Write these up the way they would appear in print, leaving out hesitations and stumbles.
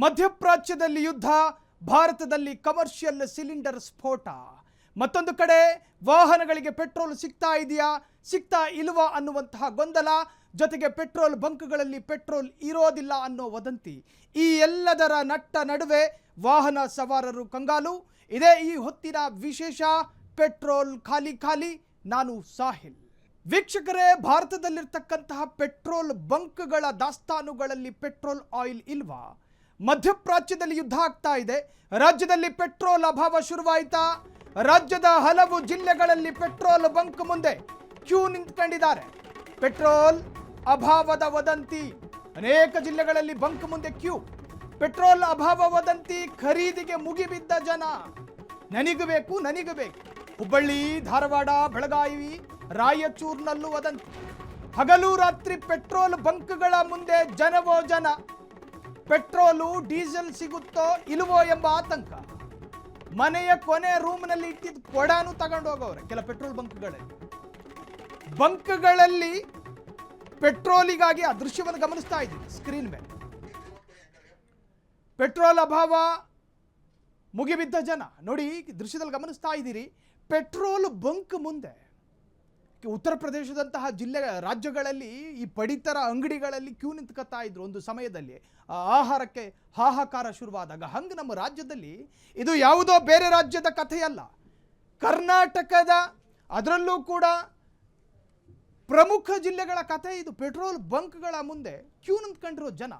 ಮಧ್ಯಪ್ರಾಚ್ಯದಲ್ಲಿ ಯುದ್ಧ, ಭಾರತದಲ್ಲಿ commercial cylinder ಸ್ಫೋಟ. ಮತ್ತೊಂದು ಕಡೆ ವಾಹನಗಳಿಗೆ ಪೆಟ್ರೋಲ್ ಸಿಗ್ತಾ ಇದೆಯಾ ಸಿಗ್ತಾ ಇಲ್ವಾ ಅನ್ನುವಂತಹ ಗೊಂದಲ, ಜೊತೆಗೆ ಪೆಟ್ರೋಲ್ ಬಂಕ್ಗಳಲ್ಲಿ ಪೆಟ್ರೋಲ್ ಇರೋದಿಲ್ಲ ಅನ್ನೋ ವದಂತಿ. ಈ ಎಲ್ಲದರ ನಟ್ಟ ನಡುವೆ ವಾಹನ ಸವಾರರು ಕಂಗಾಲು. ಇದೇ ಈ ಹೊತ್ತಿನ ವಿಶೇಷ ಪೆಟ್ರೋಲ್ ಖಾಲಿ ಖಾಲಿ. ನಾನು ಸಾಹಿಲ್. ವೀಕ್ಷಕರೇ, ಭಾರತದಲ್ಲಿರ್ತಕ್ಕಂತಹ ಪೆಟ್ರೋಲ್ ಬಂಕ್ಗಳ ದಾಸ್ತಾನುಗಳಲ್ಲಿ ಪೆಟ್ರೋಲ್ ಆಯಿಲ್ ಇಲ್ವಾ? ಮಧ್ಯಪ್ರಾಚ್ಯದಲ್ಲಿ ಯುದ್ಧ ಆಗ್ತಾ ಇದೆ. ರಾಜ್ಯದಲ್ಲಿ ಪೆಟ್ರೋಲ್ ಅಭಾವ ಶುರುವಾಯಿತಾ? ರಾಜ್ಯದ ಹಲವು ಜಿಲ್ಲೆಗಳಲ್ಲಿ ಪೆಟ್ರೋಲ್ ಬಂಕ್ ಮುಂದೆ ಕ್ಯೂ ನಿಂತ್ಕೊಂಡಿದ್ದಾರೆ. ಪೆಟ್ರೋಲ್ ಅಭಾವದ ವದಂತಿ. ಅನೇಕ ಜಿಲ್ಲೆಗಳಲ್ಲಿ ಬಂಕ್ ಮುಂದೆ ಕ್ಯೂ. ಪೆಟ್ರೋಲ್ ಅಭಾವ ವದಂತಿ. ಖರೀದಿಗೆ ಮುಗಿಬಿದ್ದ ಜನ. ನನಗೆ ಬೇಕು. ಹುಬ್ಬಳ್ಳಿ, ಧಾರವಾಡ, ಬೆಳಗಾವಿ, ರಾಯಚೂರಿನಲ್ಲೂ ವದಂತಿ. ಹಗಲು ರಾತ್ರಿ ಪೆಟ್ರೋಲ್ ಬಂಕ್ಗಳ ಮುಂದೆ ಜನವೋ ಜನ. ಪೆಟ್ರೋಲು ಡೀಸೆಲ್ ಸಿಗುತ್ತೋ ಇಲ್ವೋ ಎಂಬ ಆತಂಕ. ಮನೆಯ ಕೊನೆ ರೂಮ್ನಲ್ಲಿ ಇಟ್ಟಿದ್ದ ಕೊಡಾನು ತಗೊಂಡು ಹೋಗೋರೆ ಕೆಲ ಪೆಟ್ರೋಲ್ ಬಂಕ್ಗಳಲ್ಲಿ ಪೆಟ್ರೋಲಿಗಾಗಿ ಆ ದೃಶ್ಯವನ್ನು ಗಮನಿಸ್ತಾ ಇದ್ದೀವಿ ಸ್ಕ್ರೀನ್ ಮೇಲೆ. ಪೆಟ್ರೋಲ್ ಅಭಾವ, ಮುಗಿಬಿದ್ದ ಜನ ನೋಡಿ ದೃಶ್ಯದಲ್ಲಿ ಗಮನಿಸ್ತಾ ಇದ್ದೀರಿ. ಪೆಟ್ರೋಲ್ ಬಂಕ್ ಮುಂದೆ ಉತ್ತರ ಪ್ರದೇಶದಂತಹ ರಾಜ್ಯಗಳಲ್ಲಿ ಈ ಪಡಿತರ ಅಂಗಡಿಗಳಲ್ಲಿ ಕ್ಯೂ ನಿಂತ್ಕೊತಾ ಇದ್ರು ಒಂದು ಸಮಯದಲ್ಲಿ ಆಹಾರಕ್ಕೆ ಹಾಹಾಕಾರ ಶುರುವಾದಾಗ. ಹಂಗೆ ನಮ್ಮ ರಾಜ್ಯದಲ್ಲಿ ಇದು ಯಾವುದೋ ಬೇರೆ ರಾಜ್ಯದ ಕಥೆಯಲ್ಲ. ಕರ್ನಾಟಕದ, ಅದರಲ್ಲೂ ಕೂಡ ಪ್ರಮುಖ ಜಿಲ್ಲೆಗಳ ಕಥೆ ಇದು. ಪೆಟ್ರೋಲ್ ಬಂಕ್ಗಳ ಮುಂದೆ ಕ್ಯೂ ನಿಂತ್ಕೊಂಡಿರೋ ಜನ.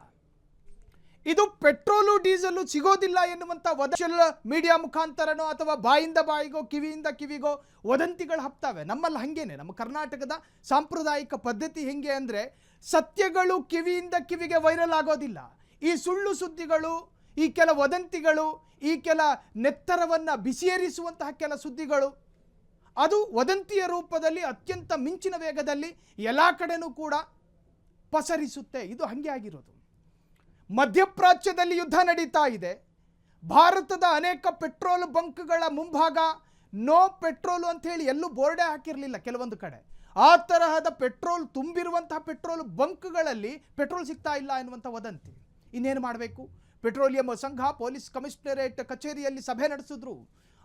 ಇದು ಪೆಟ್ರೋಲು ಡೀಸೆಲ್ ಸಿಗೋದಿಲ್ಲ ಎನ್ನುವಂಥ ಸೋಷಿಯಲ್ ಮೀಡಿಯಾ ಮುಖಾಂತರನೋ ಅಥವಾ ಬಾಯಿಂದ ಬಾಯಿಗೋ ಕಿವಿಯಿಂದ ಕಿವಿಗೋ ವದಂತಿಗಳು ಹಬ್ತಾವೆ. ನಮ್ಮಲ್ಲಿ ಹಂಗೇನೆ. ನಮ್ಮ ಕರ್ನಾಟಕದ ಸಾಂಪ್ರದಾಯಿಕ ಪದ್ಧತಿ ಹೆಂಗೆ ಅಂದರೆ, ಸತ್ಯಗಳು ಕಿವಿಯಿಂದ ಕಿವಿಗೆ ವೈರಲ್ ಆಗೋದಿಲ್ಲ. ಈ ಸುಳ್ಳು ಸುದ್ದಿಗಳು, ಈ ಕೆಲ ವದಂತಿಗಳು, ಈ ಕೆಲ ನೆತ್ತರವನ್ನು ಬಿಸಿಯೇರಿಸುವಂತಹ ಕೆಲ ಸುದ್ದಿಗಳು, ಅದು ವದಂತಿಯ ರೂಪದಲ್ಲಿ ಅತ್ಯಂತ ಮಿಂಚಿನ ವೇಗದಲ್ಲಿ ಎಲ್ಲ ಕಡೆನೂ ಕೂಡ ಪಸರಿಸುತ್ತೆ. ಇದು ಹಂಗೆ ಆಗಿರೋದು. ಮಧ್ಯಪ್ರಾಚ್ಯದಲ್ಲಿ ಯುದ್ಧ ನಡೀತಾ ಇದೆ. ಭಾರತದ ಅನೇಕ ಪೆಟ್ರೋಲ್ ಬಂಕ್ಗಳ ಮುಂಭಾಗ ನೋ ಪೆಟ್ರೋಲು ಅಂತ ಹೇಳಿ ಎಲ್ಲೂ ಬೋರ್ಡೇ ಹಾಕಿರಲಿಲ್ಲ ಕೆಲವೊಂದು ಕಡೆ. ಆ ತರಹದ ಪೆಟ್ರೋಲ್ ತುಂಬಿರುವಂತಹ ಪೆಟ್ರೋಲ್ ಬಂಕ್ಗಳಲ್ಲಿ ಪೆಟ್ರೋಲ್ ಸಿಗ್ತಾ ಇಲ್ಲ ಎನ್ನುವಂಥ ವದಂತಿ. ಇನ್ನೇನು ಮಾಡಬೇಕು? ಪೆಟ್ರೋಲಿಯಂ ಸಂಘ ಪೊಲೀಸ್ ಕಮಿಷನರೇಟ್ ಕಚೇರಿಯಲ್ಲಿ ಸಭೆ ನಡೆಸಿದ್ರು.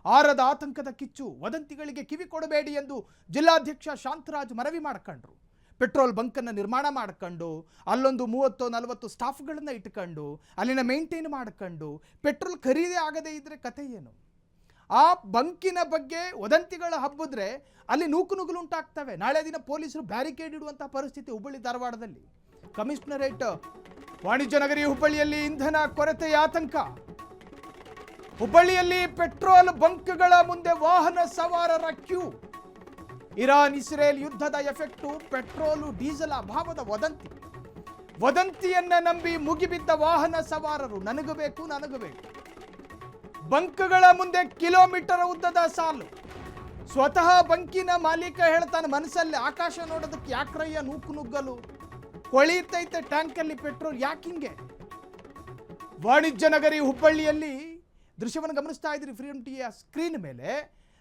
ಆರದ ಆತಂಕದ ಕಿಚ್ಚು. ವದಂತಿಗಳಿಗೆ ಕಿವಿ ಕೊಡಬೇಡಿ ಎಂದು ಜಿಲ್ಲಾಧ್ಯಕ್ಷ ಶಾಂತರಾಜ್ ಮನವಿ ಮಾಡ್ಕೊಂಡ್ರು. ಪೆಟ್ರೋಲ್ ಬಂಕನ್ನು ನಿರ್ಮಾಣ ಮಾಡ್ಕೊಂಡು ಅಲ್ಲೊಂದು 30-40 ಸ್ಟಾಫ್ಗಳನ್ನು ಇಟ್ಕೊಂಡು ಅಲ್ಲಿನ ಮೇಂಟೈನ್ ಮಾಡ್ಕೊಂಡು ಪೆಟ್ರೋಲ್ ಖರೀದಿ ಆಗದೇ ಇದ್ದರೆ ಕತೆ ಏನು? ಆ ಬಂಕಿನ ಬಗ್ಗೆ ವದಂತಿಗಳು ಹಬ್ಬಿದ್ರೆ ಅಲ್ಲಿ ನೂಕುನುಗ್ಗಲು ಉಂಟಾಗ್ತವೆ. ನಾಳೆ ದಿನ ಪೊಲೀಸರು ಬ್ಯಾರಿಕೇಡ್ ಇಡುವಂಥ ಪರಿಸ್ಥಿತಿ ಹುಬ್ಬಳ್ಳಿ ಧಾರವಾಡದಲ್ಲಿ. ಕಮಿಷನರೇಟ್ ವಾಣಿಜ್ಯ ನಗರಿ ಹುಬ್ಬಳ್ಳಿಯಲ್ಲಿ ಇಂಧನ ಕೊರತೆಯ ಆತಂಕ. ಹುಬ್ಬಳ್ಳಿಯಲ್ಲಿ ಪೆಟ್ರೋಲ್ ಬಂಕ್ಗಳ ಮುಂದೆ ವಾಹನ ಸವಾರರ ಕ್ಯೂ. ಇರಾನ್ ಇಸ್ರೇಲ್ ಯುದ್ಧದ ಎಫೆಕ್ಟು, ಪೆಟ್ರೋಲು ಡೀಸೆಲ್ ಅಭಾವದ ವದಂತಿಯನ್ನ ನಂಬಿ ಮುಗಿಬಿದ್ದ ವಾಹನ ಸವಾರರು. ನನಗೂ ಬೇಕು. ಬಂಕ್ಗಳ ಮುಂದೆ ಕಿಲೋಮೀಟರ್ ಉದ್ದದ ಸಾಲು. ಸ್ವತಃ ಬಂಕಿನ ಮಾಲೀಕ ಹೇಳ್ತಾನೆ ಮನಸ್ಸಲ್ಲಿ, ಆಕಾಶ ನೋಡೋದಕ್ಕೆ ಯಾಕ್ರಯ್ಯ ನೂಕು ನುಗ್ಗಲು, ಕೊಳಿತೈತೆ ಟ್ಯಾಂಕಲ್ಲಿ ಪೆಟ್ರೋಲ್, ಯಾಕಿಂಗೆ? ವಾಣಿಜ್ಯ ನಗರಿ ಹುಬ್ಬಳ್ಳಿಯಲ್ಲಿ ದೃಶ್ಯವನ್ನು ಗಮನಿಸ್ತಾ ಇದ್ರಿ ಫ್ರೀಡಂ ಟಿವಿಯ ಸ್ಕ್ರೀನ್ ಮೇಲೆ.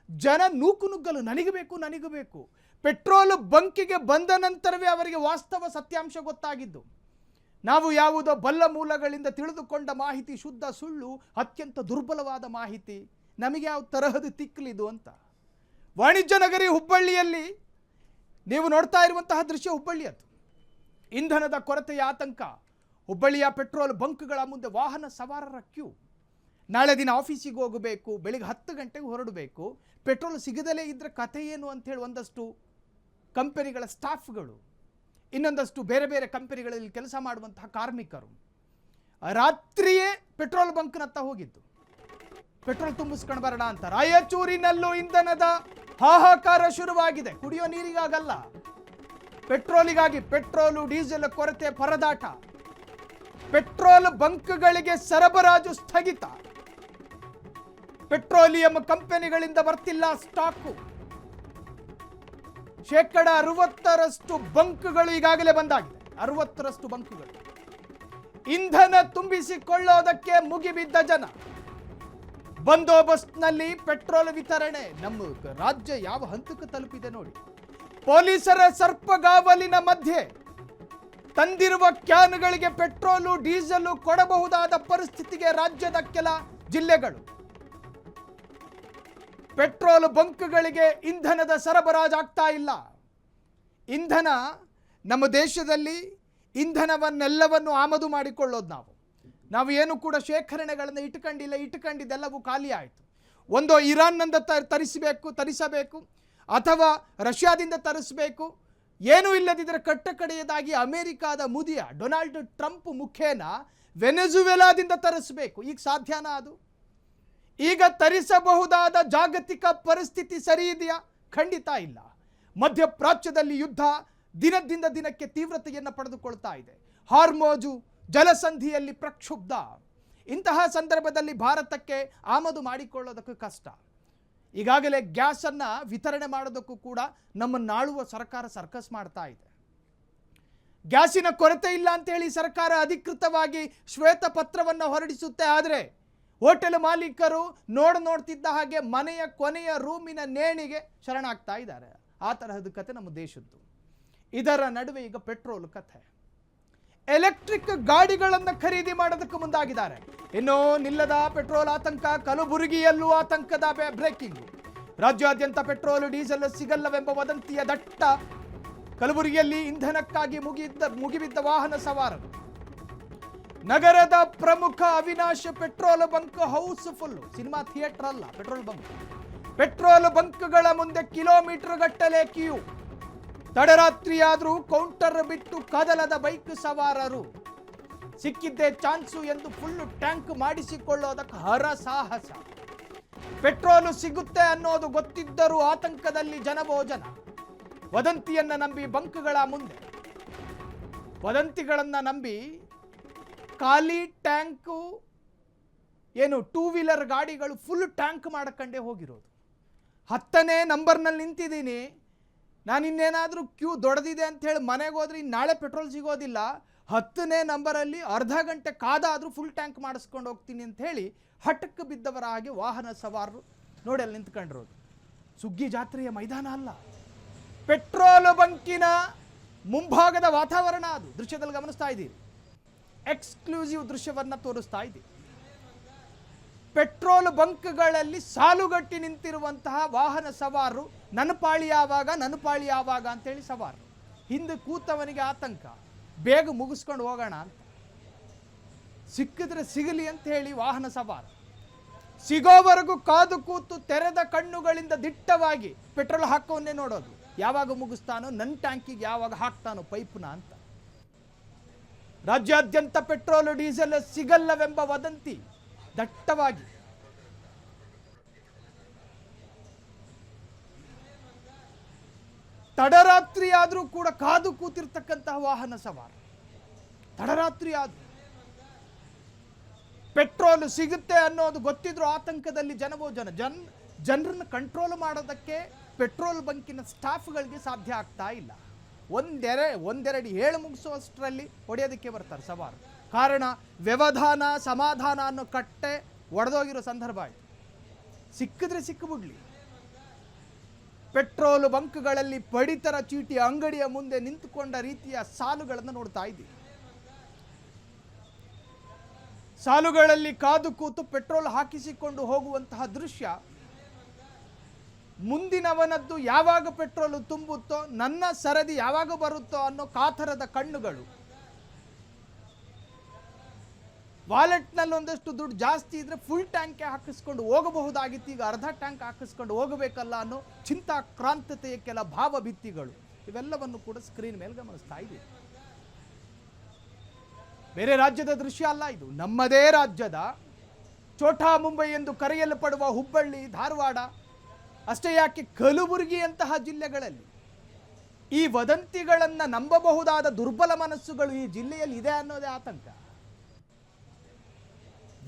ಜನ ನೂಕು ನುಗ್ಗಲು, ನನಗೆ ಬೇಕು. ಪೆಟ್ರೋಲ್ ಬಂಕಿಗೆ ಬಂದ ನಂತರವೇ ಅವರಿಗೆ ವಾಸ್ತವ ಸತ್ಯಾಂಶ ಗೊತ್ತಾಗಿದ್ದು. ನಾವು ಯಾವುದೋ ಬಲ್ಲ ಮೂಲಗಳಿಂದ ತಿಳಿದುಕೊಂಡ ಮಾಹಿತಿ ಶುದ್ಧ ಸುಳ್ಳು, ಅತ್ಯಂತ ದುರ್ಬಲವಾದ ಮಾಹಿತಿ. ನಮಗೆ ಯಾವ ತರಹದ ತಿಕ್ಕಲಿದು ಅಂತ. ವಾಣಿಜ್ಯ ನಗರಿ ಹುಬ್ಬಳ್ಳಿಯಲ್ಲಿ ನೀವು ನೋಡ್ತಾ ಇರುವಂತಹ ದೃಶ್ಯ ಹುಬ್ಬಳ್ಳಿಯದ್ದು. ಇಂಧನದ ಕೊರತೆಯ ಆತಂಕ. ಹುಬ್ಬಳ್ಳಿಯ ಪೆಟ್ರೋಲ್ ಬಂಕ್ಗಳ ಮುಂದೆ ವಾಹನ ಸವಾರರ ಕ್ಯೂ. ನಾಳೆ ದಿನ ಆಫೀಸಿಗೆ ಹೋಗಬೇಕು, ಬೆಳಿಗ್ಗೆ 10 ಗಂಟೆಗೆ ಹೊರಡಬೇಕು. ಪೆಟ್ರೋಲ್ ಸಿಗದಲೇ ಇದ್ದರೆ ಕಥೆ ಏನು ಅಂಥೇಳಿ ಒಂದಷ್ಟು ಕಂಪನಿಗಳ ಸ್ಟಾಫ್ಗಳು, ಇನ್ನೊಂದಷ್ಟು ಬೇರೆ ಬೇರೆ ಕಂಪನಿಗಳಲ್ಲಿ ಕೆಲಸ ಮಾಡುವಂತಹ ಕಾರ್ಮಿಕರು ರಾತ್ರಿಯೇ ಪೆಟ್ರೋಲ್ ಬಂಕ್ನತ್ತ ಹೋಗಿದ್ದು ಪೆಟ್ರೋಲ್ ತುಂಬಿಸ್ಕೊಂಡು ಬರೋಣ ಅಂತ. ರಾಯಚೂರಿನಲ್ಲೂ ಇಂಧನದ ಹಾಹಾಕಾರ ಶುರುವಾಗಿದೆ. ಕುಡಿಯೋ ನೀರಿಗಾಗಲ್ಲ, ಪೆಟ್ರೋಲಿಗಾಗಿ. ಪೆಟ್ರೋಲು ಡೀಸೆಲ್ ಕೊರತೆ ಪರದಾಟ. ಪೆಟ್ರೋಲ್ ಬಂಕ್ಗಳಿಗೆ ಸರಬರಾಜು ಸ್ಥಗಿತ. ಪೆಟ್ರೋಲಿಯಂ ಕಂಪನಿಗಳಿಂದ ಬರ್ತಿಲ್ಲ ಸ್ಟಾಕು. 60% ಬಂಕ್ಗಳು ಈಗಾಗಲೇ ಬಂದಾಗಿದೆ. 60% ಬಂಕ್ಗಳು. ಇಂಧನ ತುಂಬಿಸಿಕೊಳ್ಳೋದಕ್ಕೆ ಮುಗಿಬಿದ್ದ ಜನ. ಬಂದೋಬಸ್ತ್ನಲ್ಲಿ ಪೆಟ್ರೋಲ್ ವಿತರಣೆ. ನಮ್ಮ ರಾಜ್ಯ ಯಾವ ಹಂತಕ್ಕೆ ತಲುಪಿದೆ ನೋಡಿ. ಪೊಲೀಸರ ಸರ್ಪಗಾವಲಿನ ಮಧ್ಯೆ ತಂದಿರುವ ಕ್ಯಾನ್ಗಳಿಗೆ ಪೆಟ್ರೋಲು ಡೀಸೆಲ್ ಕೊಡಬಹುದಾದ ಪರಿಸ್ಥಿತಿಗೆ ರಾಜ್ಯದ ಕೆಲ ಜಿಲ್ಲೆಗಳು. ಪೆಟ್ರೋಲ್ ಬಂಕ್ಗಳಿಗೆ ಇಂಧನದ ಸರಬರಾಜು ಆಗ್ತಾ ಇಲ್ಲ. ಇಂಧನ ನಮ್ಮ ದೇಶದಲ್ಲಿ ಇಂಧನವನ್ನೆಲ್ಲವನ್ನು ಆಮದು ಮಾಡಿಕೊಳ್ಳೋದು ನಾವು ಏನು ಕೂಡ ಶೇಖರಣೆಗಳನ್ನು ಇಟ್ಟುಕೊಂಡಿದ್ದೆಲ್ಲವೂ ಖಾಲಿ ಆಯಿತು. ಒಂದು ಇರಾನ್ನಿಂದ ತರಿಸಬೇಕು ಅಥವಾ ರಷ್ಯಾದಿಂದ ತರಿಸಬೇಕು. ಏನೂ ಇಲ್ಲದಿದ್ದರೆ ಕಟ್ಟಕಡೆಯದಾಗಿ ಅಮೆರಿಕಾದ ಮುದಿಯ ಡೊನಾಲ್ಡ್ ಟ್ರಂಪ್ ಮುಖೇನ ವೆನೆಜುವೆಲಾದಿಂದ ತರಿಸಬೇಕು. ಈಗ ಸಾಧ್ಯನಾ ಅದು? ಈಗ ತರಿಸಬಹುದಾದ ಜಾಗತಿಕ ಪರಿಸ್ಥಿತಿ ಸರಿ ಇದೆಯಾ? ಖಂಡಿತ ಇಲ್ಲ. ಮಧ್ಯಪ್ರಾಚ್ಯದಲ್ಲಿ ಯುದ್ಧ ದಿನದಿಂದ ದಿನಕ್ಕೆ ತೀವ್ರತೆಯನ್ನು ಪಡೆದುಕೊಳ್ತಾ ಇದೆ. ಹಾರ್ಮೋಜು ಜಲಸಂಧಿಯಲ್ಲಿ ಪ್ರಕ್ಷುಬ್ಧ. ಇಂತಹ ಸಂದರ್ಭದಲ್ಲಿ ಭಾರತಕ್ಕೆ ಆಮದು ಮಾಡಿಕೊಳ್ಳೋದಕ್ಕೂ ಕಷ್ಟ. ಈಗಾಗಲೇ ಗ್ಯಾಸನ್ನು ವಿತರಣೆ ಮಾಡೋದಕ್ಕೂ ಕೂಡ ನಮ್ಮನ್ನಾಳುವ ಸರ್ಕಾರ ಸರ್ಕಸ್ ಮಾಡ್ತಾ ಇದೆ. ಗ್ಯಾಸಿನ ಕೊರತೆ ಇಲ್ಲ ಅಂತೇಳಿ ಸರ್ಕಾರ ಅಧಿಕೃತವಾಗಿ ಶ್ವೇತಪತ್ರವನ್ನು ಹೊರಡಿಸುತ್ತೆ. ಆದರೆ ಹೋಟೆಲ್ ಮಾಲೀಕರು ನೋಡ್ತಿದ್ದ ಹಾಗೆ ಮನೆಯ ಕೊನೆಯ ರೂಮಿನ ನೇಣಿಗೆ ಶರಣಾಗ್ತಾ ಇದ್ದಾರೆ. ಆ ತರಹದ ಕತೆ ನಮ್ಮ ದೇಶದ್ದು. ಇದರ ನಡುವೆ ಈಗ ಪೆಟ್ರೋಲ್ ಕಥೆ. ಎಲೆಕ್ಟ್ರಿಕ್ ಗಾಡಿಗಳನ್ನು ಖರೀದಿ ಮಾಡೋದಕ್ಕೆ ಮುಂದಾಗಿದ್ದಾರೆ. ಇನ್ನೂ ನಿಲ್ಲದ ಪೆಟ್ರೋಲ್ ಆತಂಕ. ಕಲಬುರಗಿಯಲ್ಲೂ ಆತಂಕದ ಬ್ರೇಕಿಂಗ್. ರಾಜ್ಯಾದ್ಯಂತ ಪೆಟ್ರೋಲ್ ಡೀಸೆಲ್ ಸಿಗಲ್ಲವೆಂಬ ವದಂತಿಯ ದಟ್ಟ. ಕಲಬುರಗಿಯಲ್ಲಿ ಇಂಧನಕ್ಕಾಗಿ ಮುಗಿಬಿದ್ದ ವಾಹನ ಸವಾರರು. ನಗರದ ಪ್ರಮುಖ Avinash petrol bunk houseful. Cinema theatre ಅಲ್ಲ, ಪೆಟ್ರೋಲ್ ಬಂಕ್. ಪೆಟ್ರೋಲ್ ಬಂಕ್ಗಳ ಮುಂದೆ ಕಿಲೋಮೀಟರ್ ಗಟ್ಟಲೆ ಕ್ಯೂ. ತಡರಾತ್ರಿಯಾದರೂ ಕೌಂಟರ್ ಬಿಟ್ಟು ಕದಲದ ಬೈಕ್ ಸವಾರರು. ಸಿಕ್ಕಿದ್ದೇ ಚಾನ್ಸು ಎಂದು ಫುಲ್ ಟ್ಯಾಂಕ್ ಮಾಡಿಸಿಕೊಳ್ಳೋದಕ್ಕೆ ಹರಸಾಹಸ. ಪೆಟ್ರೋಲು ಸಿಗುತ್ತೆ ಅನ್ನೋದು ಗೊತ್ತಿದ್ದರೂ ಆತಂಕದಲ್ಲಿ ಜನಭೋಜನ. ವದಂತಿಯನ್ನು ನಂಬಿ ಬಂಕ್ಗಳ ಮುಂದೆ, ವದಂತಿಗಳನ್ನು ನಂಬಿ ಖಾಲಿ ಟ್ಯಾಂಕು ಏನು ಟೂ ವೀಲರ್ ಗಾಡಿಗಳು ಫುಲ್ ಟ್ಯಾಂಕ್ ಮಾಡ್ಕೊಂಡೇ ಹೋಗಿರೋದು. 10ನೇ ನಂಬರ್ನಲ್ಲಿ ನಿಂತಿದ್ದೀನಿ, ನಾನು ಇನ್ನೇನಾದರೂ ಕ್ಯೂ ದೊಡ್ಡದಿದೆ ಅಂಥೇಳಿ ಮನೆಗೆ ಹೋದ್ರೆ ನಾಳೆ ಪೆಟ್ರೋಲ್ ಸಿಗೋದಿಲ್ಲ, 10ನೇ ನಂಬರಲ್ಲಿ ಅರ್ಧ ಗಂಟೆ ಕಾದಾದರೂ ಫುಲ್ ಟ್ಯಾಂಕ್ ಮಾಡಿಸ್ಕೊಂಡು ಹೋಗ್ತೀನಿ ಅಂತ ಹೇಳಿ ಹಠಕ್ಕೆ ಬಿದ್ದವರ ಹಾಗೆ ವಾಹನ ಸವಾರರು ನೋಡಿ ಅಲ್ಲಿ ನಿಂತ್ಕೊಂಡಿರೋದು. ಸುಗ್ಗಿ ಜಾತ್ರೆಯ ಮೈದಾನ ಅಲ್ಲ, ಪೆಟ್ರೋಲ್ ಬಂಕಿನ ಮುಂಭಾಗದ ವಾತಾವರಣ ಅದು. ದೃಶ್ಯದಲ್ಲಿ ಗಮನಿಸ್ತಾ ಇದ್ದೀರಿ, ಎಕ್ಸ್ಕ್ಲೂಸಿವ್ ದೃಶ್ಯವನ್ನು ತೋರಿಸ್ತಾ ಇದ್ದೀವಿ. ಪೆಟ್ರೋಲ್ ಬಂಕ್ಗಳಲ್ಲಿ ಸಾಲುಗಟ್ಟಿ ನಿಂತಿರುವಂತಹ ವಾಹನ ಸವಾರರು. ನನ್ನ ಪಾಳಿ ಯಾವಾಗ ಅಂತೇಳಿ ಸವಾರರು. ಹಿಂದೆ ಕೂತವನಿಗೆ ಆತಂಕ, ಬೇಗ ಮುಗಿಸ್ಕೊಂಡು ಹೋಗೋಣ ಅಂತ. ಸಿಕ್ಕಿದ್ರೆ ಸಿಗಲಿ ಅಂತ ಹೇಳಿ ವಾಹನ ಸವಾರ ಸಿಗೋವರೆಗೂ ಕಾದು ಕೂತು ತೆರೆದ ಕಣ್ಣುಗಳಿಂದ ದಿಟ್ಟವಾಗಿ ಪೆಟ್ರೋಲ್ ಹಾಕೋನ್ನೇ ನೋಡೋದು. ಯಾವಾಗ ಮುಗಿಸ್ತಾನೋ, ನನ್ನ ಟ್ಯಾಂಕಿಗೆ ಯಾವಾಗ ಹಾಕ್ತಾನೋ ಪೈಪ್ನ ಅಂತ. ರಾಜ್ಯಾದ್ಯಂತ ಪೆಟ್ರೋಲ್ ಡೀಸೆಲ್ ಸಿಗಲ್ಲವೆಂಬ ವದಂತಿ ದಟ್ಟವಾಗಿ. ತಡರಾತ್ರಿ ಆದರೂ ಕೂಡ ಕಾದು ಕೂತಿರ್ತಕ್ಕಂತಹ ವಾಹನ ಸವಾರ. ತಡರಾತ್ರಿ ಆದ್ರೂ ಪೆಟ್ರೋಲ್ ಸಿಗುತ್ತೆ ಅನ್ನೋದು ಗೊತ್ತಿದ್ರು ಆತಂಕದಲ್ಲಿ ಜನರನ್ನು ಕಂಟ್ರೋಲ್ ಮಾಡೋದಕ್ಕೆ ಪೆಟ್ರೋಲ್ ಬಂಕಿನ ಸ್ಟಾಫ್ಗಳಿಗೆ ಸಾಧ್ಯ ಆಗ್ತಾ ಇಲ್ಲ. ಒಂದೆರಡು ಹೇಳು ಮುಗಿಸುವಷ್ಟರಲ್ಲಿ ಹೊಡೆಯೋದಕ್ಕೆ ಬರ್ತಾರೆ ಸವಾರು. ಕಾರಣ ವ್ಯವಧಾನ ಸಮಾಧಾನ ಅನ್ನೋ ಕಟ್ಟೆ ಒಡೆದೋಗಿರೋ ಸಂದರ್ಭ ಆಯಿತು. ಸಿಕ್ಕಿದ್ರೆ ಸಿಕ್ಕಿಬಿಡ್ಲಿ. ಪೆಟ್ರೋಲ್ ಬಂಕ್ಗಳಲ್ಲಿ ಪಡಿತರ ಚೀಟಿ ಅಂಗಡಿಯ ಮುಂದೆ ನಿಂತುಕೊಂಡ ರೀತಿಯ ಸಾಲುಗಳನ್ನು ನೋಡ್ತಾ ಇದ್ದೀವಿ. ಸಾಲುಗಳಲ್ಲಿ ಕಾದು ಕೂತು ಪೆಟ್ರೋಲ್ ಹಾಕಿಸಿಕೊಂಡು ಹೋಗುವಂತಹ ದೃಶ್ಯ. ಮುಂದಿನವನದ್ದು ಯಾವಾಗ ಪೆಟ್ರೋಲ್ ತುಂಬುತ್ತೋ, ನನ್ನ ಸರದಿ ಯಾವಾಗ ಬರುತ್ತೋ ಅನ್ನೋ ಕಾತರದ ಕಣ್ಣುಗಳು. ವಾಲೆಟ್ನಲ್ಲಿ ಒಂದಷ್ಟು ದುಡ್ಡು ಜಾಸ್ತಿ ಇದ್ರೆ ಫುಲ್ ಟ್ಯಾಂಕ್ ಹಾಕಿಸ್ಕೊಂಡು ಹೋಗಬಹುದಾಗಿತ್ತು, ಈಗ ಅರ್ಧ ಟ್ಯಾಂಕ್ ಹಾಕಿಸ್ಕೊಂಡು ಹೋಗಬೇಕಲ್ಲ ಅನ್ನೋ ಚಿಂತಾಕ್ರಾಂತತೆಯ ಕೆಲ ಭಾವಭಿತ್ತಿಗಳು. ಇವೆಲ್ಲವನ್ನು ಕೂಡ ಸ್ಕ್ರೀನ್ ಮೇಲೆ ಗಮನಿಸ್ತಾ ಇದ್ದೀವಿ. ಬೇರೆ ರಾಜ್ಯದ ದೃಶ್ಯ ಅಲ್ಲ ಇದು, ನಮ್ಮದೇ ರಾಜ್ಯದ ಛೋಟಾ ಮುಂಬೈ ಎಂದು ಕರೆಯಲ್ಪಡುವ ಹುಬ್ಬಳ್ಳಿ, ಧಾರವಾಡ, ಅಷ್ಟೇ ಯಾಕೆ ಕಲಬುರಗಿಯಂತಹ ಜಿಲ್ಲೆಗಳಲ್ಲಿ ಈ ವದಂತಿಗಳನ್ನು ನಂಬಬಹುದಾದ ದುರ್ಬಲ ಮನಸ್ಸುಗಳು ಈ ಜಿಲ್ಲೆಯಲ್ಲಿ ಇದೆ ಅನ್ನೋದೇ ಆತಂಕ.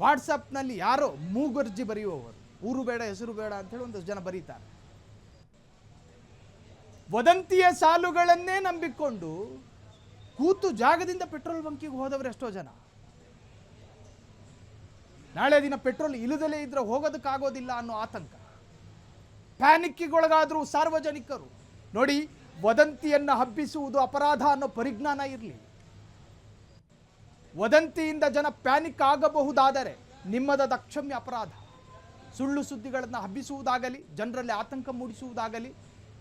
ವಾಟ್ಸಪ್ನಲ್ಲಿ ಯಾರೋ ಮೂಗರ್ಜಿ ಬರೆಯುವವರು, ಊರು ಬೇಡ ಹೆಸರು ಬೇಡ ಅಂತೇಳಿ ಒಂದಷ್ಟು ಜನ ಬರೀತಾರೆ. ವದಂತಿಯ ಸಾಲುಗಳನ್ನೇ ನಂಬಿಕೊಂಡು ಕೂತು ಜಾಗದಿಂದ ಪೆಟ್ರೋಲ್ ಬಂಕಿಗೆ ಹೋದವರು ಎಷ್ಟೋ ಜನ. ನಾಳೆ ದಿನ ಪೆಟ್ರೋಲ್ ಇಲ್ಲದಲೇ ಇದ್ರೆ ಹೋಗೋದಕ್ಕಾಗೋದಿಲ್ಲ ಅನ್ನೋ ಆತಂಕ. ಪ್ಯಾನಿಕ್ಕಿಗೊಳಗಾದರೂ ಸಾರ್ವಜನಿಕರು. ನೋಡಿ, ವದಂತಿಯನ್ನು ಹಬ್ಬಿಸುವುದು ಅಪರಾಧ ಅನ್ನೋ ಪರಿಜ್ಞಾನ ಇರಲಿ, ವದಂತಿಯಿಂದ ಜನ ಪ್ಯಾನಿಕ್ ಆಗಬಹುದಾದರೆ ನಿಮ್ಮದಾದ ಅಕ್ಷಮ್ಯ ಅಪರಾಧ. ಸುಳ್ಳು ಸುದ್ದಿಗಳನ್ನು ಹಬ್ಬಿಸುವುದಾಗಲಿ, ಜನರಲ್ಲಿ ಆತಂಕ ಮೂಡಿಸುವುದಾಗಲಿ,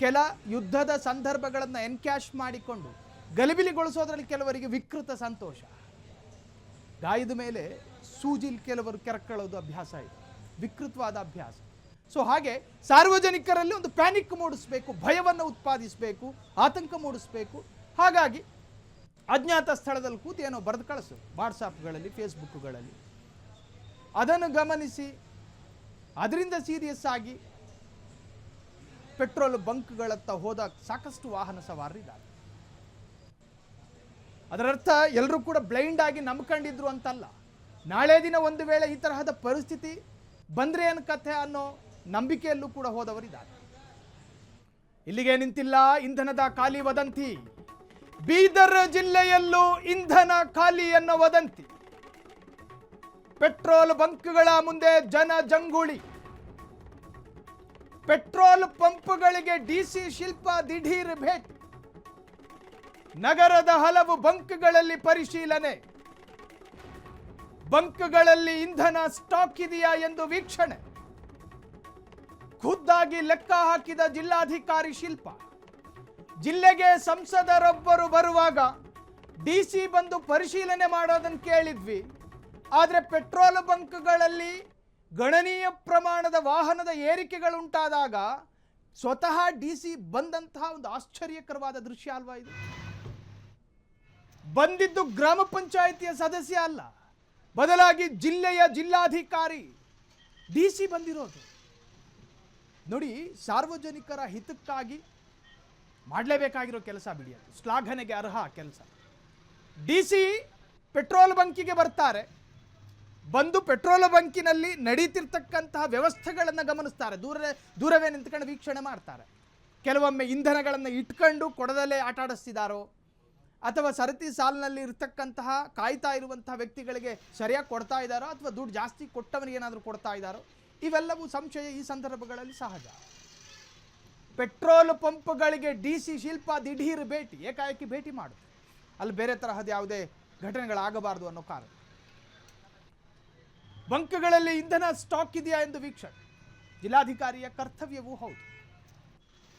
ಕೆಲ ಯುದ್ಧದ ಸಂದರ್ಭಗಳನ್ನು ಎನ್ಕ್ಯಾಶ್ ಮಾಡಿಕೊಂಡು ಗಲಿಬಿಲಿಗೊಳಿಸೋದ್ರಲ್ಲಿ ಕೆಲವರಿಗೆ ವಿಕೃತ ಸಂತೋಷ. ಗಾಯದ ಮೇಲೆ ಸೂಜಿಲ್ ಕೆಲವರು ಕೆರಕೊಳ್ಳೋದು ಅಭ್ಯಾಸ ಇದೆ, ವಿಕೃತವಾದ ಅಭ್ಯಾಸ. ಸೊ ಹಾಗೆ ಸಾರ್ವಜನಿಕರಲ್ಲಿ ಒಂದು ಪ್ಯಾನಿಕ್ ಮೂಡಿಸಬೇಕು, ಭಯವನ್ನು ಉತ್ಪಾದಿಸಬೇಕು, ಆತಂಕ ಮೂಡಿಸಬೇಕು. ಹಾಗಾಗಿ ಅಜ್ಞಾತ ಸ್ಥಳದಲ್ಲಿ ಕೂತು ಏನೋ ಬರೆದು ಕಳಿಸು ವಾಟ್ಸಾಪ್ಗಳಲ್ಲಿ, ಫೇಸ್ಬುಕ್ಗಳಲ್ಲಿ. ಅದನ್ನು ಗಮನಿಸಿ ಅದರಿಂದ ಸೀರಿಯಸ್ ಆಗಿ ಪೆಟ್ರೋಲ್ ಬಂಕ್ಗಳತ್ತ ಹೋದ ಸಾಕಷ್ಟು ವಾಹನ ಸವಾರರಿದ್ದಾರೆ. ಅದರರ್ಥ ಎಲ್ಲರೂ ಕೂಡ ಬ್ಲೈಂಡ್ ಆಗಿ ನಂಬ್ಕೊಂಡಿದ್ರು ಅಂತಲ್ಲ. ನಾಳೆ ದಿನ ಒಂದು ವೇಳೆ ಈ ತರಹದ ಪರಿಸ್ಥಿತಿ ಬಂದ್ರೆ ಏನು ಕಥೆ ಅನ್ನೋ ನಂಬಿಕೆಯಲ್ಲೂ ಕೂಡ ಹೋದವರಿದ್ದಾರೆ. ಇಲ್ಲಿಗೆ ನಿಂತಿಲ್ಲ ಇಂಧನದ ಖಾಲಿ ವದಂತಿ. ಬೀದರ್ ಜಿಲ್ಲೆಯಲ್ಲೂ ಇಂಧನ ಖಾಲಿ ಅನ್ನೋ ವದಂತಿ. ಪೆಟ್ರೋಲ್ ಬಂಕ್ಗಳ ಮುಂದೆ ಜನ ಜಂಗುಳಿ. ಪೆಟ್ರೋಲ್ ಪಂಪ್ಗಳಿಗೆ ಡಿಸಿ ಶಿಲ್ಪಾ ದಿಢೀರ್ ಭೇಟಿ. ನಗರದ ಹಲವು ಬಂಕ್ಗಳಲ್ಲಿ ಪರಿಶೀಲನೆ. ಬಂಕ್ಗಳಲ್ಲಿ ಇಂಧನ ಸ್ಟಾಕ್ ಇದೆಯಾ ಎಂದು ವೀಕ್ಷಣೆ. ಖುದ್ದಾಗಿ ಲೆಕ್ಕ ಹಾಕಿದ ಜಿಲ್ಲಾಧಿಕಾರಿ ಶಿಲ್ಪಾ. ಜಿಲ್ಲೆಗೆ ಸಂಸದರೊಬ್ಬರು ಬರುವಾಗ ಡಿಸಿ ಬಂದು ಪರಿಶೀಲನೆ ಮಾಡೋದನ್ನು ಕೇಳಿದ್ವಿ. ಆದರೆ ಪೆಟ್ರೋಲ್ ಬಂಕ್ಗಳಲ್ಲಿ ಗಣನೀಯ ಪ್ರಮಾಣದ ವಾಹನದ ಏರಿಕೆಗಳುಂಟಾದಾಗ ಸ್ವತಃ ಡಿಸಿ ಬಂದಂತಹ ಒಂದು ಆಶ್ಚರ್ಯಕರವಾದ ದೃಶ್ಯ ಅಲ್ವಾ ಇದು? ಬಂದಿದ್ದು ಗ್ರಾಮ ಪಂಚಾಯಿತಿಯ ಸದಸ್ಯ ಅಲ್ಲ, ಬದಲಾಗಿ ಜಿಲ್ಲೆಯ ಜಿಲ್ಲಾಧಿಕಾರಿ ಡಿಸಿ ಬಂದಿರೋದು. ನೋಡಿ, ಸಾರ್ವಜನಿಕರ ಹಿತಕ್ಕಾಗಿ ಮಾಡಲೇಬೇಕಾಗಿರೋ ಕೆಲಸ ಬಿಡಿ, ಅದು ಶ್ಲಾಘನೆಗೆ ಅರ್ಹ ಕೆಲಸ. ಡಿಸಿ ಪೆಟ್ರೋಲ್ ಬಂಕಿಗೆ ಬರ್ತಾರೆ, ಬಂದು ಪೆಟ್ರೋಲ್ ಬಂಕಿನಲ್ಲಿ ನಡೀತಿರ್ತಕ್ಕಂತಹ ವ್ಯವಸ್ಥೆಗಳನ್ನು ಗಮನಿಸ್ತಾರೆ. ದೂರವೇ ನಿಂತ್ಕೊಂಡು ವೀಕ್ಷಣೆ ಮಾಡ್ತಾರೆ. ಕೆಲವೊಮ್ಮೆ ಇಂಧನಗಳನ್ನು ಇಟ್ಕೊಂಡು ಕೊಡದಲ್ಲೇ ಆಟ ಆಡಿಸ್ತಿದ್ದಾರೋ, ಅಥವಾ ಸರತಿ ಸಾಲಿನಲ್ಲಿ ಇರ್ತಕ್ಕಂತಹ ಕಾಯ್ತಾ ಇರುವಂತಹ ವ್ಯಕ್ತಿಗಳಿಗೆ ಸರಿಯಾಗಿ ಕೊಡ್ತಾ ಇದ್ದಾರೋ, ಅಥವಾ ದುಡ್ಡು ಜಾಸ್ತಿ ಕೊಟ್ಟವನಿಗೆ ಏನಾದರೂ ಕೊಡ್ತಾ ಇದ್ದಾರೋ, ಇವೆಲ್ಲವೂ ಸಂಶಯ ಈ ಸಂದರ್ಭಗಳಲ್ಲಿ ಸಹಜ. ಪೆಟ್ರೋಲ್ ಪಂಪ್ಗಳಿಗೆ ಡಿಸಿ ಶಿಲ್ಪಾ ದಿಢೀರ್ ಭೇಟಿ, ಏಕಾಏಕಿ ಭೇಟಿ ಮಾಡುತ್ತೆ. ಅಲ್ಲಿ ಬೇರೆ ತರಹದ ಯಾವುದೇ ಘಟನೆಗಳಾಗಬಾರದು ಅನ್ನೋ ಕಾರಣ. ಬಂಕ್ಗಳಲ್ಲಿ ಇಂಧನ ಸ್ಟಾಕ್ ಇದೆಯಾ ಎಂದು ವೀಕ್ಷಣೆ ಜಿಲ್ಲಾಧಿಕಾರಿಯ ಕರ್ತವ್ಯವೂ ಹೌದು.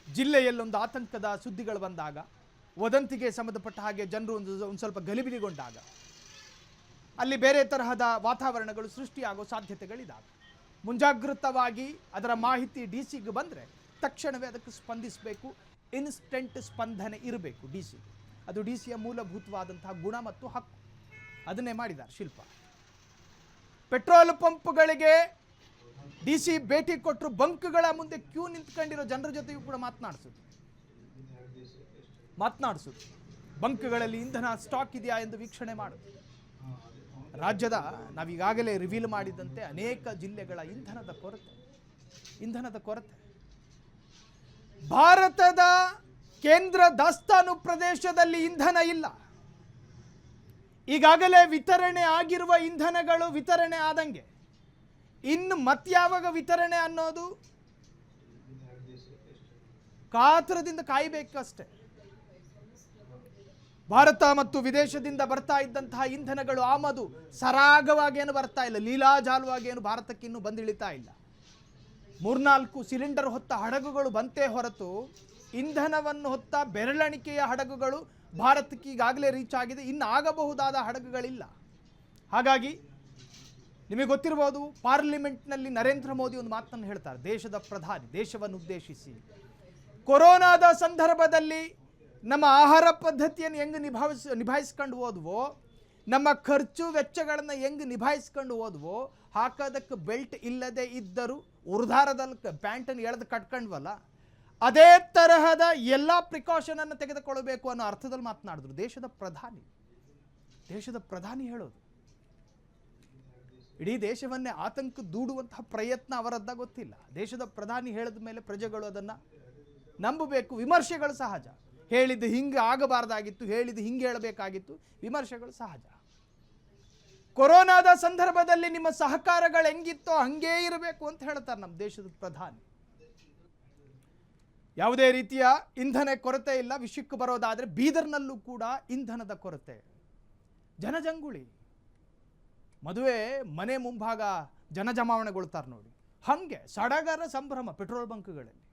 ಜಿಲ್ಲೆಯಲ್ಲೊಂದು ಆತಂಕದ ಸುದ್ದಿಗಳು ಬಂದಾಗ, ವದಂತಿಗೆ ಸಂಬಂಧಪಟ್ಟ ಹಾಗೆ ಜನರು ಒಂದು ಸ್ವಲ್ಪ ಗಲಿಬಿಲಿಗೊಂಡಾಗ, ಅಲ್ಲಿ ಬೇರೆ ತರಹದ ವಾತಾವರಣಗಳು ಸೃಷ್ಟಿಯಾಗೋ ಸಾಧ್ಯತೆಗಳಿದ್ದಾವೆ. ಮುಂಜಾಗೃತವಾಗಿ ಅದರ ಮಾಹಿತಿ ಡಿಸಿಗೆ ಬಂದರೆ ತಕ್ಷಣವೇ ಅದಕ್ಕೆ ಸ್ಪಂದಿಸಬೇಕು. ಇನ್ಸ್ಟೆಂಟ್ ಸ್ಪಂದನೆ ಇರಬೇಕು ಡಿಸಿ. ಅದು ಡಿಸಿಯ ಮೂಲಭೂತವಾದಂತಹ ಗುಣ ಮತ್ತು ಹಕ್ಕು. ಅದನ್ನೇ ಮಾಡಿದ್ದಾರೆ ಶಿಲ್ಪಾ. ಪೆಟ್ರೋಲ್ ಪಂಪ್ಗಳಿಗೆ ಡಿಸಿ ಭೇಟಿ ಕೊಟ್ಟರು. ಬಂಕ್ಗಳ ಮುಂದೆ ಕ್ಯೂ ನಿಂತ್ಕೊಂಡಿರೋ ಜನರ ಜೊತೆಯೂ ಕೂಡ ಮಾತನಾಡಿಸೋದು. ಬಂಕ್ಗಳಲ್ಲಿ ಇಂಧನ ಸ್ಟಾಕ್ ಇದೆಯಾ ಎಂದು ವೀಕ್ಷಣೆ ಮಾಡೋದು. ರಾಜ್ಯದ ನಾವೀಗಾಗಲೇ ರಿವೀಲ್ ಮಾಡಿದಂತೆ ಅನೇಕ ಜಿಲ್ಲೆಗಳ ಇಂಧನದ ಕೊರತೆ. ಭಾರತದ ಕೇಂದ್ರ ದಾಸ್ತಾನು ಪ್ರದೇಶದಲ್ಲಿ ಇಂಧನ ಇಲ್ಲ. ಈಗಾಗಲೇ ವಿತರಣೆ ಆಗಿರುವ ಇಂಧನಗಳು ವಿತರಣೆ ಆದಂಗೆ, ಇನ್ನು ಮತ್ಯಾವಾಗ ವಿತರಣೆ ಅನ್ನೋದು ಕಾತರದಿಂದ ಕಾಯಬೇಕಷ್ಟೇ. ಭಾರತ ಮತ್ತು ವಿದೇಶದಿಂದ ಬರ್ತಾ ಇದ್ದಂತಹ ಇಂಧನಗಳು ಆಮದು ಸರಾಗವಾಗಿ ಏನು ಬರ್ತಾ ಇಲ್ಲ, ಲೀಲಾಜಾಲವಾಗಿ ಏನು ಭಾರತಕ್ಕೆ ಇನ್ನೂ ಬಂದಿಳಿತಾ ಇಲ್ಲ. 3-4 ಸಿಲಿಂಡರ್ ಹೊತ್ತ ಹಡಗುಗಳು ಬಂತೇ ಹೊರತು ಇಂಧನವನ್ನು ಹೊತ್ತ ಬೆರಳೆಣಿಕೆಯ ಹಡಗುಗಳು ಭಾರತಕ್ಕೆ ಈಗಾಗಲೇ ರೀಚ್ ಆಗಿದೆ. ಇನ್ನು ಆಗಬಹುದಾದ ಹಡಗುಗಳಿಲ್ಲ. ಹಾಗಾಗಿ ನಿಮಗೆ ಗೊತ್ತಿರಬಹುದು, ಪಾರ್ಲಿಮೆಂಟ್ನಲ್ಲಿ ನರೇಂದ್ರ ಮೋದಿ ಒಂದು ಮಾತನ್ನು ಹೇಳ್ತಾರೆ. ದೇಶದ ಪ್ರಧಾನಿ ದೇಶವನ್ನು ಉದ್ದೇಶಿಸಿ, ಕೊರೋನಾದ ಸಂದರ್ಭದಲ್ಲಿ ನಮ್ಮ ಆಹಾರ ಪದ್ಧತಿಯನ್ನು ಹೆಂಗೆ ನಿಭಾಯಿಸ್ಕೊಂಡು ಹೋದ್ವೋ, ನಮ್ಮ ಖರ್ಚು ವೆಚ್ಚಗಳನ್ನು ಹೆಂಗೆ ನಿಭಾಯಿಸ್ಕೊಂಡು ಹೋದ್ವೋ, ಹಾಕೋದಕ್ಕೆ ಬೆಲ್ಟ್ ಇಲ್ಲದೆ ಇದ್ದರೂ ಉರ್ಧಾರದಲ್ಲಿ ಪ್ಯಾಂಟನ್ನು ಎಳೆದು ಕಟ್ಕೊಂಡ್ವಲ್ಲ, ಅದೇ ತರಹದ ಎಲ್ಲ ಪ್ರಿಕಾಷನನ್ನು ತೆಗೆದುಕೊಳ್ಳಬೇಕು ಅನ್ನೋ ಅರ್ಥದಲ್ಲಿ ಮಾತನಾಡಿದ್ರು ದೇಶದ ಪ್ರಧಾನಿ ಹೇಳೋದು. ಇಡೀ ದೇಶವನ್ನೇ ಆತಂಕ ದೂಡುವಂತಹ ಪ್ರಯತ್ನ ಅವರದ್ದ ಗೊತ್ತಿಲ್ಲ. ದೇಶದ ಪ್ರಧಾನಿ ಹೇಳಿದ ಮೇಲೆ ಪ್ರಜೆಗಳು ಅದನ್ನು ನಂಬಬೇಕು. ವಿಮರ್ಶೆಗಳು ಸಹಜ. ಹೇಳಿದ್ದು ಹಿಂಗೆ ಆಗಬಾರ್ದಾಗಿತ್ತು, ಹೇಳಿದ್ದು ಹಿಂಗೆ ಹೇಳಬೇಕಾಗಿತ್ತು, ವಿಮರ್ಶೆಗಳು ಸಹಜ. ಕೊರೋನಾದ ಸಂದರ್ಭದಲ್ಲಿ ನಿಮ್ಮ ಸಹಕಾರಗಳು ಹೆಂಗಿತ್ತೋ ಹಂಗೇ ಇರಬೇಕು ಅಂತ ಹೇಳ್ತಾರೆ ನಮ್ಮ ದೇಶದ ಪ್ರಧಾನಿ. ಯಾವುದೇ ರೀತಿಯ ಇಂಧನ ಕೊರತೆ ಇಲ್ಲ. ವಿಷಯಕ್ಕೆ ಬರೋದಾದರೆ ಬೀದರ್ನಲ್ಲೂ ಕೂಡ ಇಂಧನದ ಕೊರತೆ, ಜನಜಂಗುಳಿ. ಮದುವೆ ಮನೆ ಮುಂಭಾಗ ಜನ ಜಮಾವಣೆಗೊಳ್ತಾರೆ ನೋಡಿ, ಹಾಗೆ ಸಡಗರ ಸಂಭ್ರಮ ಪೆಟ್ರೋಲ್ ಬಂಕ್ಗಳಲ್ಲಿ,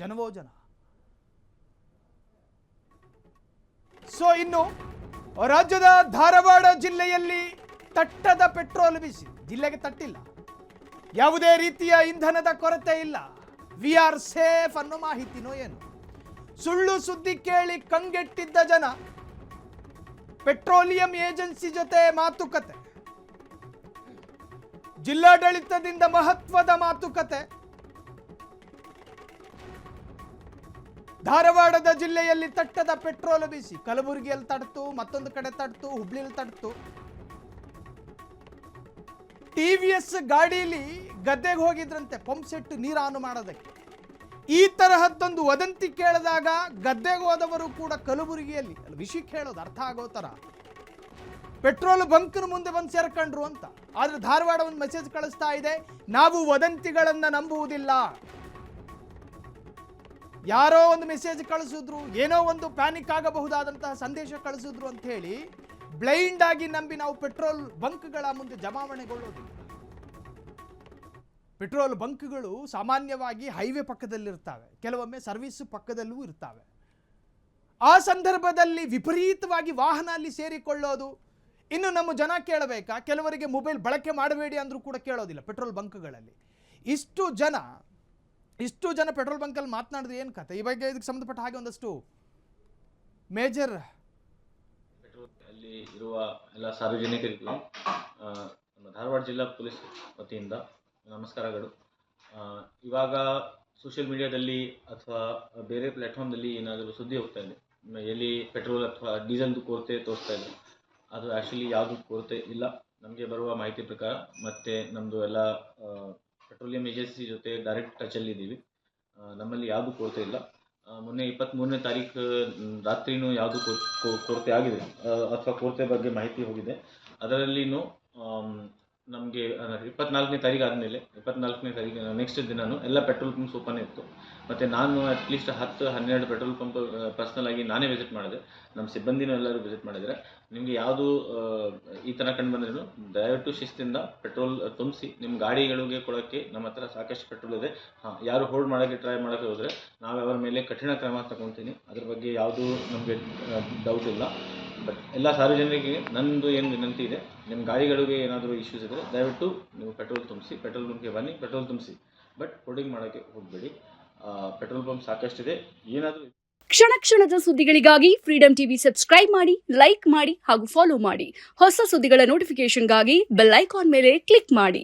ಜನವೋ ಜನ. ಸೊ ಇನ್ನು ರಾಜ್ಯದ ಧಾರವಾಡ ಜಿಲ್ಲೆಯಲ್ಲಿ ತಟ್ಟದ ಪೆಟ್ರೋಲ್ ಬಿಸಿ, ಜಿಲ್ಲೆಗೆ ತಟ್ಟಿಲ್ಲ, ಯಾವುದೇ ರೀತಿಯ ಇಂಧನದ ಕೊರತೆ ಇಲ್ಲ, ವಿ ಆರ್ ಸೇಫ್ ಅನ್ನೋ ಮಾಹಿತಿನೋ ಏನು. ಸುಳ್ಳು ಸುದ್ದಿ ಕೇಳಿ ಕಂಗೆಟ್ಟಿದ್ದ ಜನ, ಪೆಟ್ರೋಲಿಯಂ ಏಜೆನ್ಸಿ ಜೊತೆ ಮಾತುಕತೆ, ಜಿಲ್ಲಾಡಳಿತದಿಂದ ಮಹತ್ವದ ಮಾತುಕತೆ. ಧಾರವಾಡದ ಜಿಲ್ಲೆಯಲ್ಲಿ ತಟ್ಟದ ಪೆಟ್ರೋಲ್ ಬಿಸಿ, ಕಲಬುರಗಿಯಲ್ಲಿ ತಡ್ತು, ಮತ್ತೊಂದು ಕಡೆ ತಡ್ತು, ಹುಬ್ಳಿಯಲ್ಲಿ ತಡ್ತು. ಟಿವಿಎಸ್ ಗಾಡಿಲಿ ಗದ್ದೆಗೆ ಹೋಗಿದ್ರಂತೆ ಪಂಪ್ ಸೆಟ್ ನೀರು ಆನ್ ಮಾಡೋದಕ್ಕೆ. ಈ ತರಹದ್ದೊಂದು ವದಂತಿ ಕೇಳಿದಾಗ ಗದ್ದೆಗೆ ಹೋದವರು ಕೂಡ ಕಲಬುರಗಿಯಲ್ಲಿ ವಿಷಯಕ್ಕೆ ಹೇಳೋದು ಅರ್ಥ ಆಗೋ ಥರ ಪೆಟ್ರೋಲ್ ಬಂಕ್ನ ಮುಂದೆ ಬಂದು ಸೇರ್ಕೊಂಡ್ರು ಅಂತ. ಆದ್ರೆ ಧಾರವಾಡ ಒಂದು ಮೆಸೇಜ್ ಕಳಿಸ್ತಾ ಇದೆ, ನಾವು ವದಂತಿಗಳನ್ನ ನಂಬುವುದಿಲ್ಲ. ಯಾರೋ ಒಂದು ಮೆಸೇಜ್ ಕಳಿಸಿದ್ರು, ಏನೋ ಒಂದು ಪ್ಯಾನಿಕ್ ಆಗಬಹುದಾದಂತಹ ಸಂದೇಶ ಕಳಿಸಿದ್ರು ಅಂತ ಹೇಳಿ ಬ್ಲೈಂಡ್ ಆಗಿ ನಂಬಿ ನಾವು ಪೆಟ್ರೋಲ್ ಬಂಕ್ಗಳ ಮುಂದೆ ಜಮಾವಣೆಗೊಳ್ಳೋದಿಲ್ಲ. ಪೆಟ್ರೋಲ್ ಬಂಕ್ಗಳು ಸಾಮಾನ್ಯವಾಗಿ ಹೈವೇ ಪಕ್ಕದಲ್ಲಿರ್ತವೆ, ಕೆಲವೊಮ್ಮೆ ಸರ್ವಿಸ್ ಪಕ್ಕದಲ್ಲೂ ಇರ್ತವೆ. ಆ ಸಂದರ್ಭದಲ್ಲಿ ವಿಪರೀತವಾಗಿ ವಾಹನ ಅಲ್ಲಿ ಸೇರಿಕೊಳ್ಳೋದು. ಇನ್ನು ನಮ್ಮ ಜನ ಕೇಳಬೇಕಾ, ಕೆಲವರಿಗೆ ಮೊಬೈಲ್ ಬಳಕೆ ಮಾಡಬೇಡಿ ಅಂದರೂ ಕೂಡ ಕೇಳೋದಿಲ್ಲ ಪೆಟ್ರೋಲ್ ಬಂಕ್ಗಳಲ್ಲಿ. ಇಷ್ಟು ಜನ ಪೆಟ್ರೋಲ್ ಬಂಕಲ್ಲಿ ಮಾತನಾಡಿದ್ರೆ ಏನು ಕತೆ? ಈ ಬಗ್ಗೆ ಇದಕ್ಕೆ ಸಂಬಂಧಪಟ್ಟ ಹಾಗೆ ಒಂದಷ್ಟು ಮೇಜರ್ ಅಲ್ಲಿ ಇರುವ ಎಲ್ಲ ಸಾರ್ವಜನಿಕರಿಗೂ ನಮ್ಮ ಧಾರವಾಡ ಜಿಲ್ಲಾ ಪೊಲೀಸ್ ವತಿಯಿಂದ ನಮಸ್ಕಾರಗಳು. ಇವಾಗ ಸೋಷಿಯಲ್ ಮೀಡಿಯಾದಲ್ಲಿ ಅಥವಾ ಬೇರೆ ಪ್ಲ್ಯಾಟ್ಫಾರ್ಮ್ದಲ್ಲಿ ಏನಾದರೂ ಸುದ್ದಿ ಹೋಗ್ತಾ ಇದೆ, ಎಲ್ಲಿ ಪೆಟ್ರೋಲ್ ಅಥವಾ ಡೀಸೆಲ್ದು ಕೊರತೆ ತೋರಿಸ್ತಾ ಇದೆ. ಅದು ಆ್ಯಕ್ಚುಲಿ ಯಾವುದೂ ಕೊರತೆ ಇಲ್ಲ. ನಮಗೆ ಬರುವ ಮಾಹಿತಿ ಪ್ರಕಾರ ಮತ್ತು ನಮ್ಮದು ಎಲ್ಲ ಪೆಟ್ರೋಲಿಯಂ ಏಜೆನ್ಸಿ ಜೊತೆ ಡೈರೆಕ್ಟ್ ಟಚಲ್ಲಿದ್ದೀವಿ. ನಮ್ಮಲ್ಲಿ ಯಾವುದೂ ಕೊರತೆ ಇಲ್ಲ. ಮೊನ್ನೆ 23ನೇ ತಾರೀಕು ರಾತ್ರಿನೂ ಯಾವುದು ಕೊರತೆ ಆಗಿದೆ ಅಥವಾ ಕೊರತೆ ಬಗ್ಗೆ ಮಾಹಿತಿ ಹೋಗಿದೆ. ಅದರಲ್ಲಿನೂ ನಮಗೆ 24ನೇ ತಾರೀಕು ಆದಮೇಲೆ 24ನೇ ತಾರೀಕು ನೆಕ್ಸ್ಟ್ ದಿನವೂ ಎಲ್ಲ ಪೆಟ್ರೋಲ್ ಪಂಪ್ಸ್ ಓಪನ್ ಇತ್ತು. ಮತ್ತು ನಾನು ಅಟ್ಲೀಸ್ಟ್ 10-12 ಪೆಟ್ರೋಲ್ ಪಂಪ್ ಪರ್ಸ್ನಲಾಗಿ ನಾನೇ ವಿಸಿಟ್ ಮಾಡಿದೆ. ನಮ್ಮ ಸಿಬ್ಬಂದಿನೂ ಎಲ್ಲರೂ ವಿಸಿಟ್ ಮಾಡಿದರೆ, ನಿಮಗೆ ಯಾವುದು ಈ ಥರ ಕಂಡು ಬಂದ್ರೂ ದಯವಿಟ್ಟು ಶಿಸ್ತಿಂದ ಪೆಟ್ರೋಲ್ ತುಂಬಿಸಿ. ನಿಮ್ಮ ಗಾಡಿಗಳಿಗೆ ಕೊಡೋಕ್ಕೆ ನಮ್ಮ ಹತ್ರ ಸಾಕಷ್ಟು ಪೆಟ್ರೋಲ್ ಇದೆ. ಯಾರು ಹೋಲ್ಡ್ ಮಾಡೋಕ್ಕೆ ಟ್ರೈ ಮಾಡೋಕ್ಕೆ ಹೋದರೆ ನಾವು ಅವರ ಮೇಲೆ ಕಠಿಣ ಕ್ರಮ ತಗೊಳ್ತೀನಿ. ಅದ್ರ ಬಗ್ಗೆ ಯಾವುದೂ ನಮಗೆ ಡೌಟ್ ಇಲ್ಲ. ಬಟ್ ಎಲ್ಲ ಸಾರ್ವಜನಿಕರಿಗೆ ನನ್ನದು ಏನು ವಿನಂತಿ ಇದೆ, ನಿಮ್ಮ ಗಾಡಿಗಳಿಗೆ ಏನಾದರೂ ಇಶ್ಯೂಸ್ ಇದ್ದರೆ ದಯವಿಟ್ಟು ನೀವು ಪೆಟ್ರೋಲ್ ತುಂಬಿಸಿ, ಪೆಟ್ರೋಲ್ ಬಂಕ್ಗೆ ಬನ್ನಿ, ಪೆಟ್ರೋಲ್ ತುಂಬಿಸಿ. ಬಟ್ ಹೋರ್ಡಿಂಗ್ ಮಾಡೋಕ್ಕೆ ಹೋಗಬೇಡಿ. ಪೆಟ್ರೋಲ್ ಪಂಪ್ ಸಾಕಷ್ಟಿದೆ. ಏನಾದರೂ ಕ್ಷಣ ಕ್ಷಣದ ಸುದ್ದಿಗಳಿಗಾಗಿ ಫ್ರೀಡಂ ಟಿವಿ ಸಬ್ಸ್ಕ್ರೈಬ್ ಮಾಡಿ, ಲೈಕ್ ಮಾಡಿ ಹಾಗೂ ಫಾಲೋ ಮಾಡಿ. ಹೊಸ ಸುದ್ದಿಗಳ ನೋಟಿಫಿಕೇಶನ್ಗಾಗಿ ಬೆಲ್ ಐಕಾನ್ ಮೇಲೆ ಕ್ಲಿಕ್ ಮಾಡಿ.